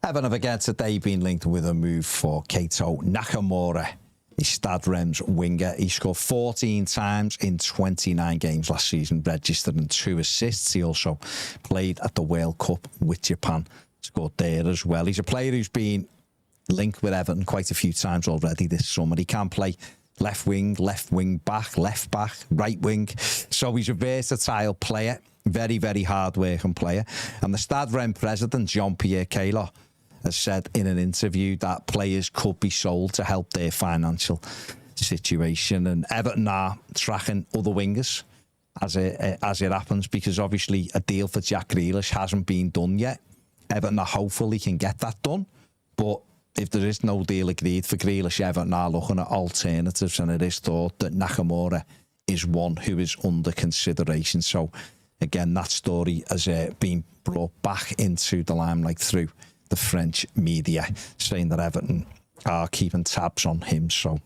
Everton have again today been linked with a move for Keito Nakamura. He's Stade Reims winger. He scored 14 times in 29 games last season, registered in 2 assists. He also played at the World Cup with Japan, scored there as well. He's a player who's been linked with Everton quite a few times already this summer. He can play left wing back, right wing. So he's a versatile player, very, very hard-working player. And the Stade Reims president, Jean-Pierre Keylor, has said in an interview that players could be sold to help their financial situation. And Everton are tracking other wingers as it happens, because obviously a deal for Jack Grealish hasn't been done yet. Everton are hopeful he can get that done. But if there is no deal agreed for Grealish, Everton are looking at alternatives, and it is thought that Nakamura is one who is under consideration. So again, that story has been brought back into the limelight through the French media, saying that Everton are keeping tabs on him. So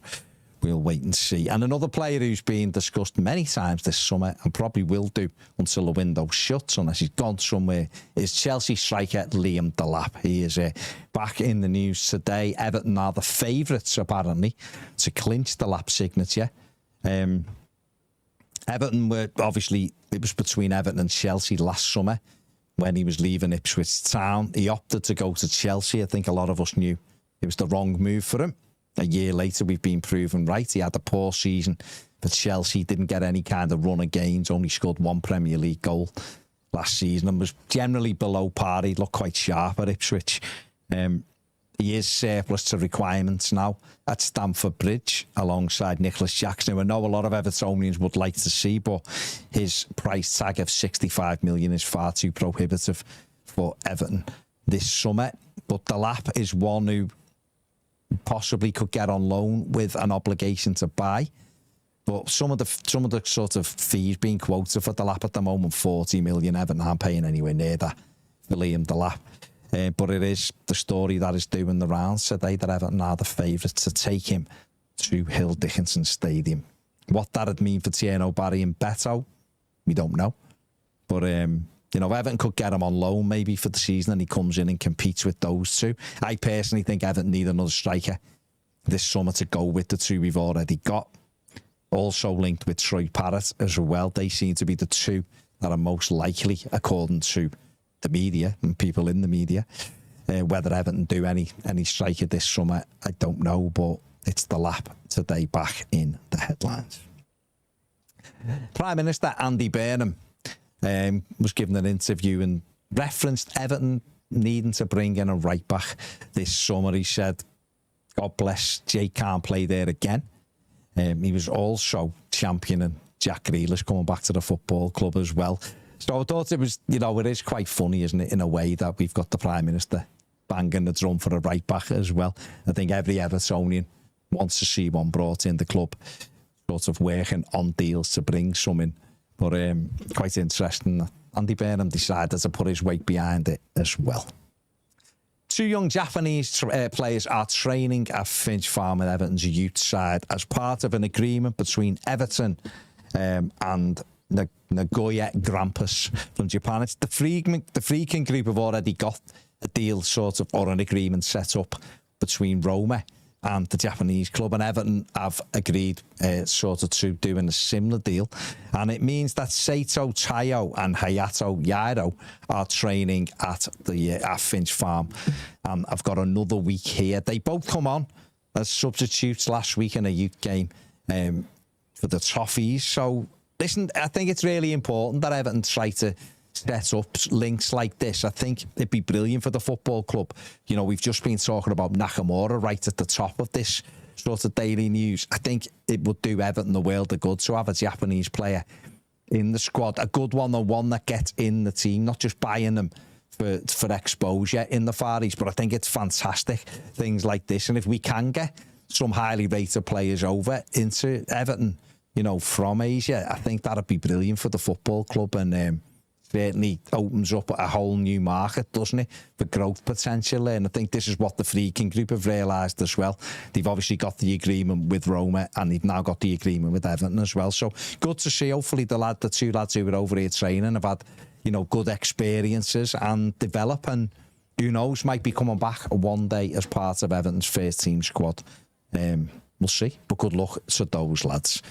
we'll wait and see. And another player who's been discussed many times this summer, and probably will do until the window shuts, unless he's gone somewhere, is Chelsea striker Liam Delap. He is back in the news today. Everton are the favourites, apparently, to clinch Delap's signature. Everton were, obviously, it was between Everton and Chelsea last summer when he was leaving Ipswich Town. He opted to go to Chelsea. I think a lot of us knew it was the wrong move for him. A year later, we've been proven right. He had a poor season for Chelsea, didn't get any kind of run of games, only scored 1 Premier League goal last season and was generally below par. He looked quite sharp at Ipswich. He is surplus to requirements now at Stamford Bridge alongside Nicholas Jackson, who I know a lot of Evertonians would like to see, but his price tag of 65 million is far too prohibitive for Everton this summer. But Delap is one who possibly could get on loan with an obligation to buy. But some of the sort of fees being quoted for Delap at the moment, 40 million, Everton aren't paying anywhere near that for Liam Delap. But it is the story that is doing the rounds today that Everton are the favourites to take him to Hill Dickinson Stadium. What that'd mean for Tierno Barry and Beto, we don't know. But, Everton could get him on loan maybe for the season and he comes in and competes with those two. I personally think Everton need another striker this summer to go with the two we've already got. Also linked with Troy Parrott as well. They seem to be the two that are most likely, according to the media and people in the media. Whether Everton do any striker this summer, I don't know, but it's Delap today back in the headlines. Prime Minister Andy Burnham was given an interview and referenced Everton needing to bring in a right back this summer. He said, God bless, Jake can't play there again. He was also championing Jack Grealish coming back to the football club as well. So I thought it was, it is quite funny, isn't it, in a way that we've got the Prime Minister banging the drum for a right back as well. I think every Evertonian wants to see one brought in the club, sort of working on deals to bring some in. But quite interesting that Andy Burnham decided to put his weight behind it as well. 2 young Japanese players are training at Finch Farm and Everton's youth side as part of an agreement between Everton and Nagoya Grampus from Japan. It's the Freaking Group have already got a deal or an agreement set up between Roma and the Japanese club, and Everton have agreed to doing a similar deal. And it means that Seito Tayo and Hayato Yairo are training at Finch Farm. And I've got another week here. They both come on as substitutes last week in a youth game for the Toffees. So listen, I think it's really important that Everton try to set up links like this. I think it'd be brilliant for the football club. We've just been talking about Nakamura right at the top of this sort of daily news. I think it would do Everton the world of good to have a Japanese player in the squad, a good one, or one that gets in the team, not just buying them for exposure in the Far East. But I think it's fantastic, things like this. And if we can get some highly rated players over into Everton, from Asia, I think that'd be brilliant for the football club, and certainly opens up a whole new market, doesn't it, for growth potential. And I think this is what the Freaking Group have realised as well. They've obviously got the agreement with Roma, and they've now got the agreement with Everton as well. So good to see. Hopefully the 2 lads who were over here training have had, good experiences and develop and who knows, might be coming back one day as part of Everton's first team squad. We'll see, but good luck to those lads.